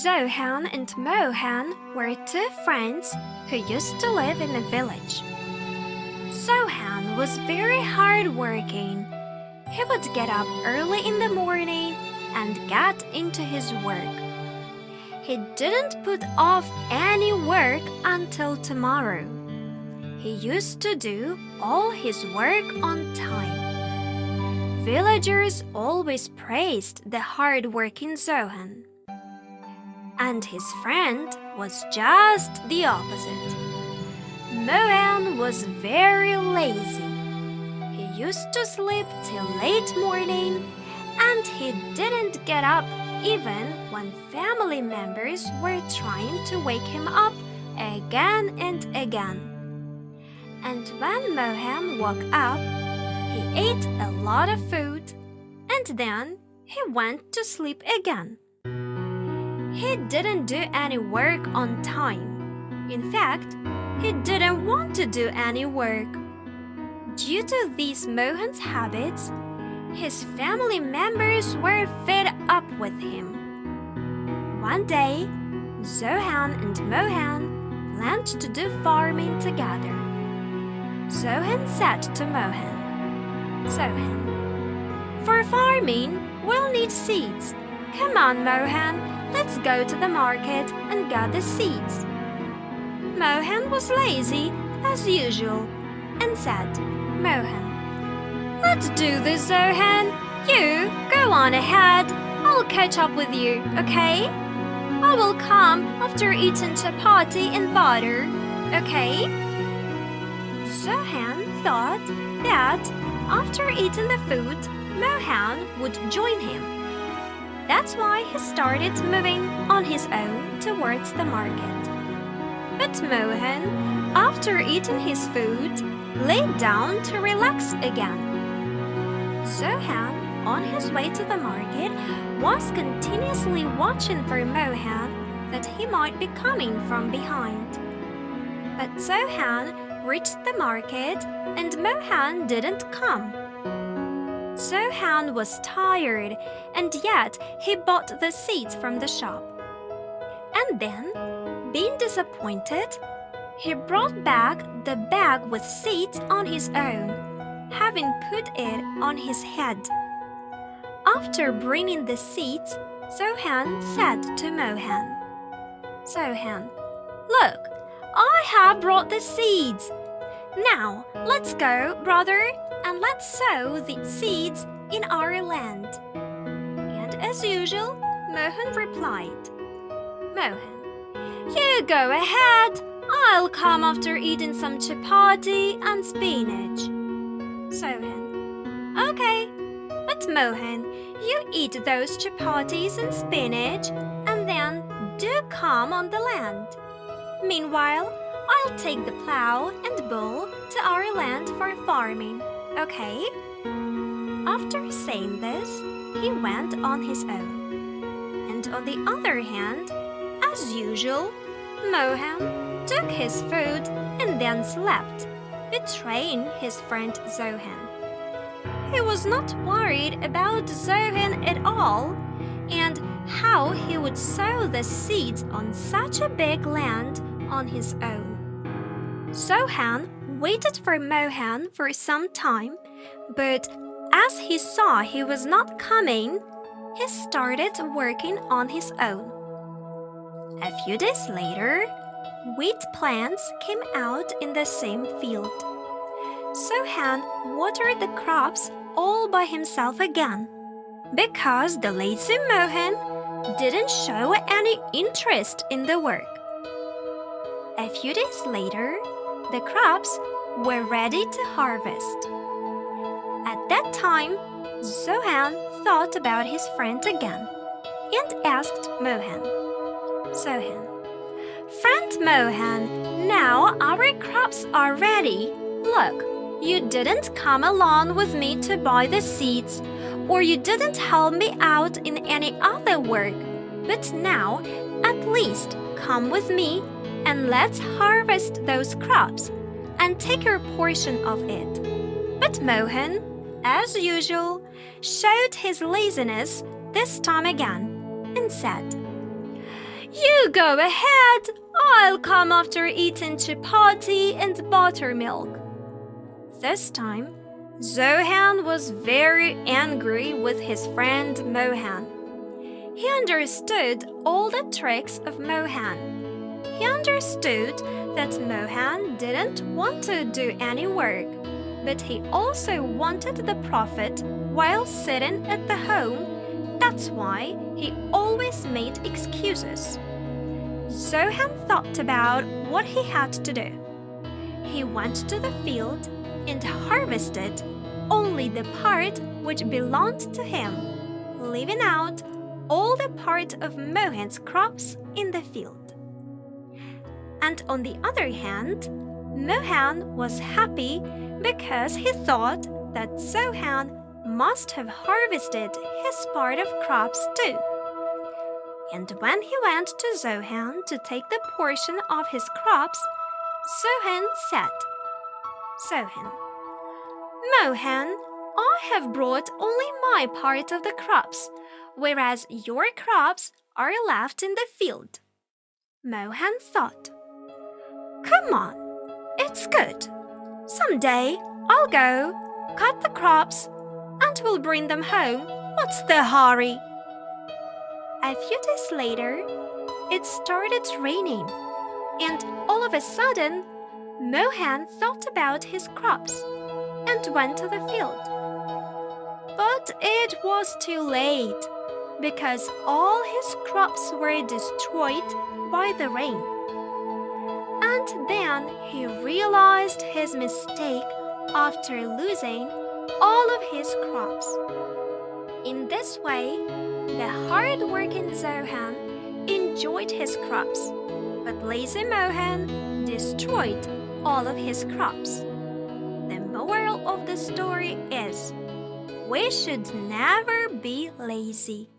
Zohan and Mohan were two friends who used to live in a village. Zohan was very hard-working. He would get up early in the morning and get into his work. He didn't put off any work until tomorrow. He used to do all his work on time. Villagers always praised the hard-working Zohan. And his friend was just the opposite. Mohan was very lazy. He used to sleep till late morning, and he didn't get up even when family members were trying to wake him up again and again. And when Mohan woke up, he ate a lot of food, and then he went to sleep again. He didn't do any work on time. In fact, he didn't want to do any work. Due to these Mohan's habits, his family members were fed up with him. One day, Zohan and Mohan planned to do farming together. Zohan said to Mohan, "Zohan, for farming, we'll need seeds. Come on, Mohan, let's go to the market and get the seeds." Mohan was lazy, as usual, and said, "Mohan, let's do this, Zohan. You go on ahead. I'll catch up with you, okay? I will come after eating chapati and butter, okay?" Zohan thought that after eating the food, Mohan would join him. That's why he started moving on his own towards the market. But Mohan, after eating his food, lay down to relax again. Zohan, on his way to the market, was continuously watching for Mohan that he might be coming from behind. But Zohan reached the market and Mohan didn't come. Zohan was tired, and yet he bought the seeds from the shop. And then, being disappointed, he brought back the bag with seeds on his own, having put it on his head. After bringing the seeds, Zohan said to Mohan, "Zohan, look, I have brought the seeds. Now, let's go, brother, and let's sow the seeds in our land." And as usual, Mohan replied, "Mohan, you go ahead. I'll come after eating some chapati and spinach." Zohan, "Okay, but Mohan, you eat those chapatis and spinach, and then do come on the land. Meanwhile, I'll take the plow and bull to our land for farming, okay?" After saying this, he went on his own. And on the other hand, as usual, Mohan took his food and then slept, betraying his friend Zohan. He was not worried about Zohan at all, and how he would sow the seeds on such a big land on his own. Zohan waited for Mohan for some time, but as he saw he was not coming, he started working on his own. A few days later, wheat plants came out in the same field. Zohan watered the crops all by himself again, because the lazy Mohan didn't show any interest in the work. A few days later, the crops were ready to harvest. At that time, Zohan thought about his friend again and asked Mohan, "Zohan, friend Mohan, now our crops are ready. Look, you didn't come along with me to buy the seeds, or you didn't help me out in any other work. But now, at least come with me and let's harvest those crops and take your portion of it." But Mohan, as usual, showed his laziness this time again and said, "You go ahead, I'll come after eating chapati and buttermilk." This time, Zohan was very angry with his friend Mohan. He understood all the tricks of Mohan. He understood that Mohan didn't want to do any work, but he also wanted the profit while sitting at the home. That's why he always made excuses. Zohan thought about what he had to do. He went to the field and harvested only the part which belonged to him, leaving out all the part of Mohan's crops in the field. And on the other hand, Mohan was happy because he thought that Zohan must have harvested his part of crops too. And when he went to Zohan to take the portion of his crops, Zohan said, "Zohan, Mohan, I have brought only my part of the crops, whereas your crops are left in the field." Mohan thought, "Come on, it's good. Someday I'll go, cut the crops, and we'll bring them home. What's the hurry?" A few days later, it started raining, and all of a sudden, Mohan thought about his crops and went to the field. But it was too late because all his crops were destroyed by the rain. And then he realized his mistake after losing all of his crops. In this way, the hard-working Zohan enjoyed his crops, but lazy Mohan destroyed all of his crops. The moral of the story is, we should never be lazy.